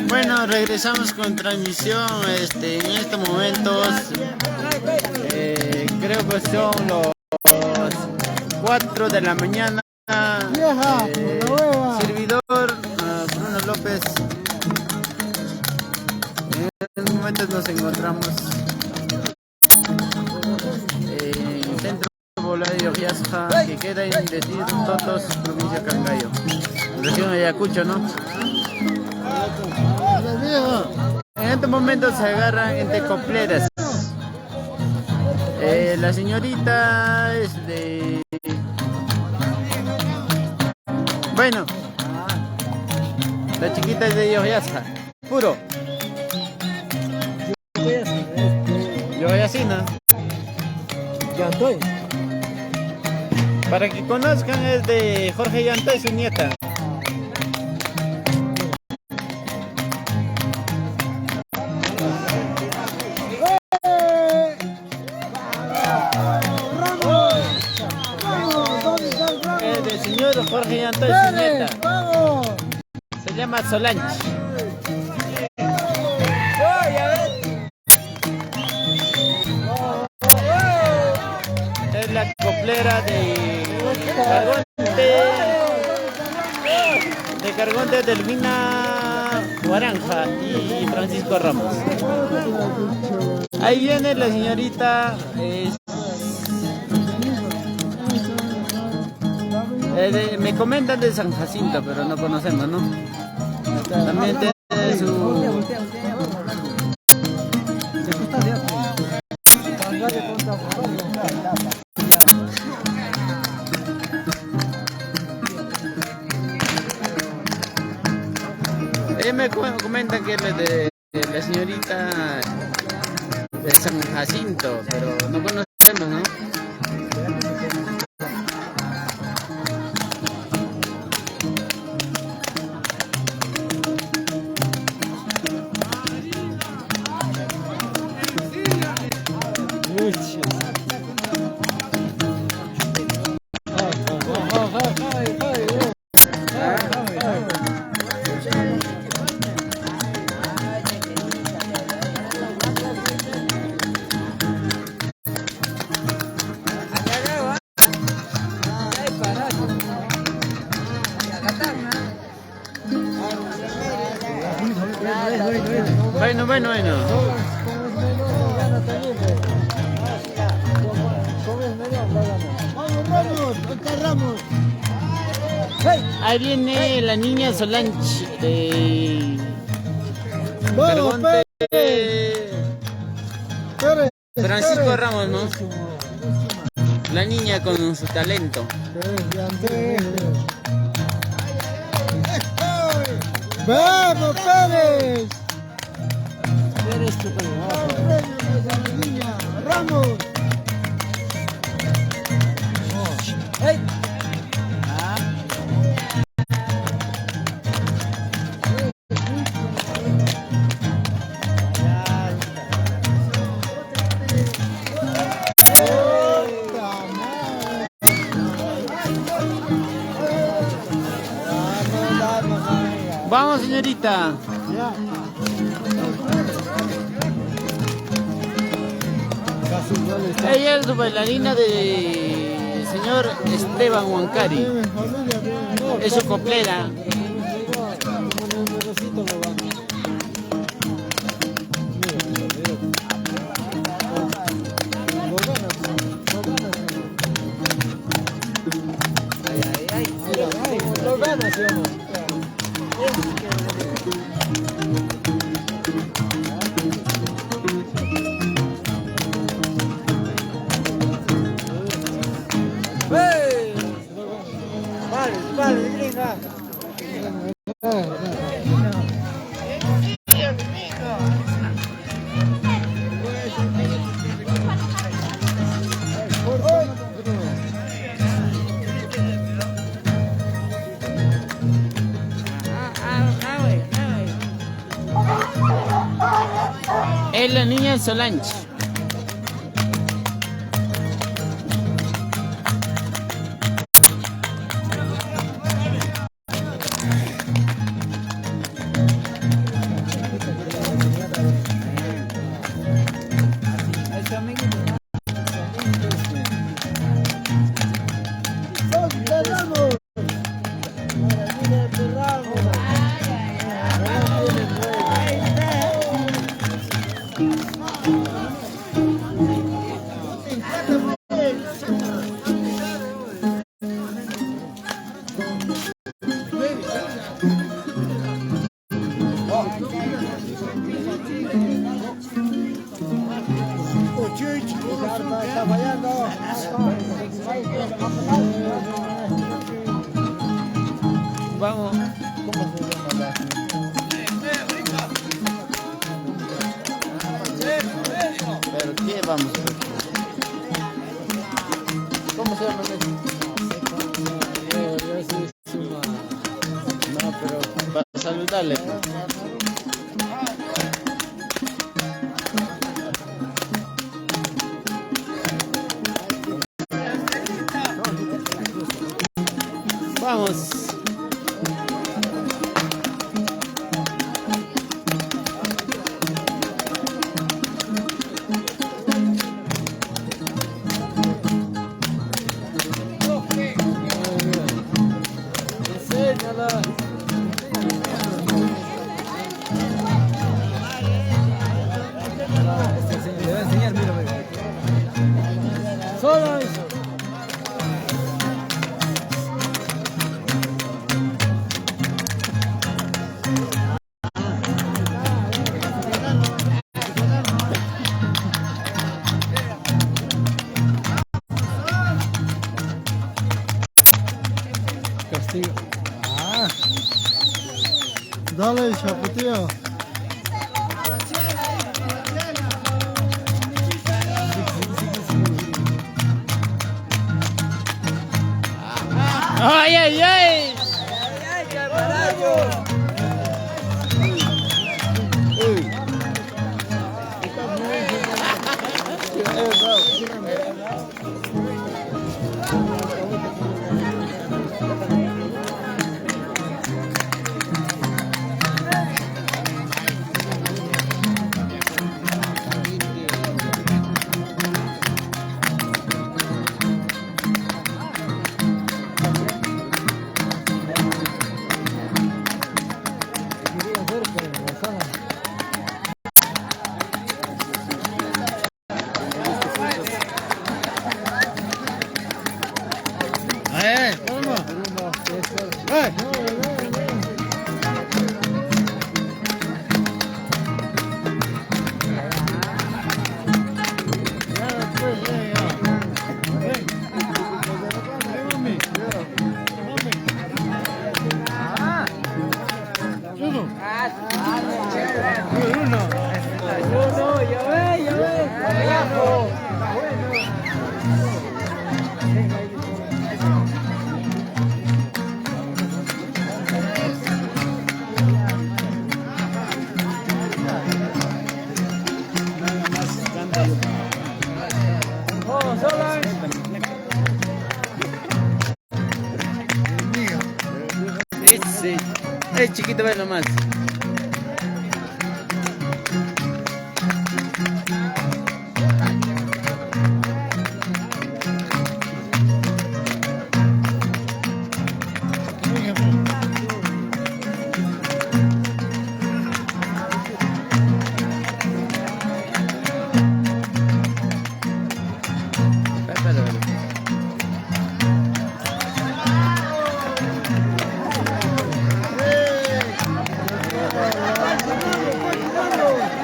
Bueno, regresamos con transmisión. En estos momentos creo que son los 4 de la mañana. Servidor Bruno López. En estos momentos nos encontramos en el centro poblario Yasja, que queda en Detir Totos, provincia de Cangallo, región de Ayacucho, ¿no? En estos momentos se agarran entre copleras. La señorita es de... Bueno, la chiquita es de Yoyasja, puro. Yoyasina. Yantoy. Para que conozcan, es de Jorge Yantoy, su nieta. Es del señor Jorge Yantoy, su nieta. Se llama Solange. Es la coplera de Cargonte Delfina Guaranja y Francisco Ramos. Ahí viene la señorita. Me comentan de San Jacinto, pero no conocemos, ¿no? También tiene su... me comentan que es de la señorita de San Jacinto, pero no conocemos, ¿no? Bueno. Ahí viene la niña Solange de Cargonte, Francisco Ramos, ¿no? La niña con su talento. ¡Vamos, Pérez! ¡Ramos! ¡Hey! Vamos, señorita. Ella es su bailarina de señor Esteban Huancari. Es su coplera. Vale, brinca. Es la niña Solange. Vamos. ¿Cómo se llama la? Pero ¿qué vamos? ¿Cómo se llama eso? No, pero para saludarle. Vamos. Enséñala. Le voy a enseñar, mira, mira. Solo eso. Castigo. Ah. Dale, chaputeo. ¡Ay, ay, ay! Es chiquito, ve nomás.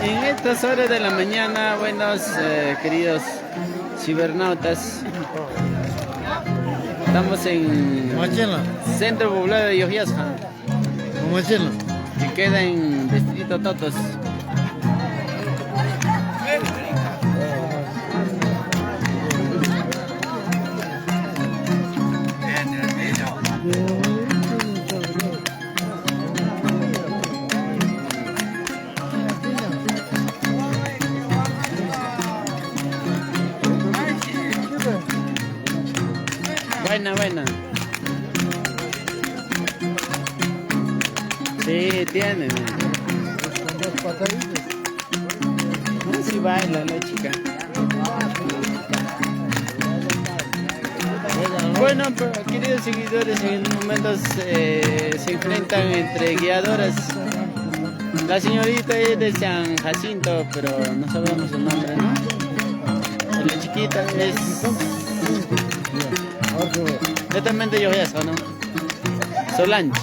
En estas horas de la mañana, buenos queridos cibernautas, estamos en centro poblado de Yoyasca, que queda en distrito Totos. Buena. Sí, tiene. No, sí baila la chica. Bueno, pero, queridos seguidores, en momentos se enfrentan entre guiadoras. La señorita es de San Jacinto, pero no sabemos su nombre, ¿no? Y la chiquita es... Yo también de Yoyasca, ¿no? Solange.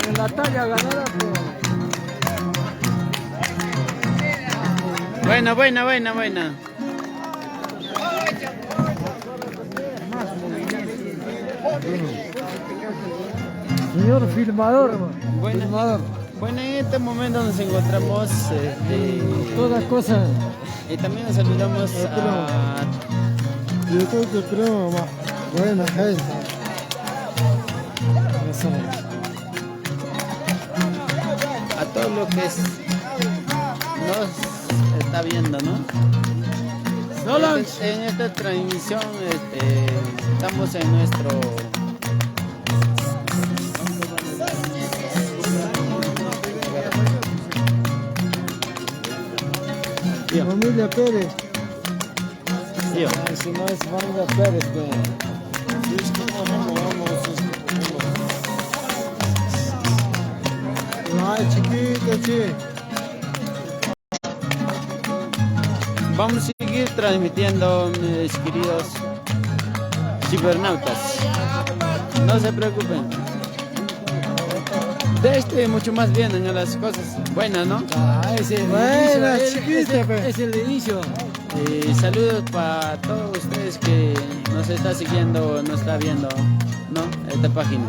En la talla ganada, Buena. Señor filmador. Bueno, Filmador. bueno, en este momento nos encontramos Toda cosa. y también nos saludamos Yo creo que creo, buena gente. a todo lo que nos está viendo, ¿no? En esta transmisión estamos en nuestro Familia Pérez. Tío. Si no es familia Pérez, ay, chiquito, che. Vamos a seguir transmitiendo, mis queridos cibernautas. No se preocupen. De este mucho más vienen las cosas buenas, ¿no? Es el buena, chiquita, es el inicio. Saludos para todos ustedes que nos está siguiendo, nos está viendo, ¿no? Esta página.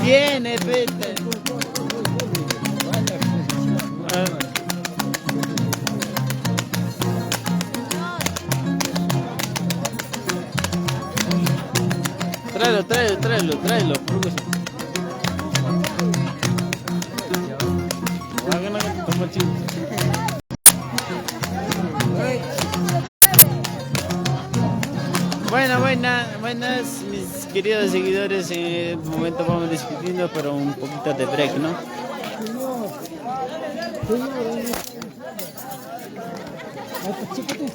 Viene, vete. Tráelo. Buenas, mis queridos seguidores. En este momento vamos despidiendo, pero un poquito de break, ¿no? Chiquitito.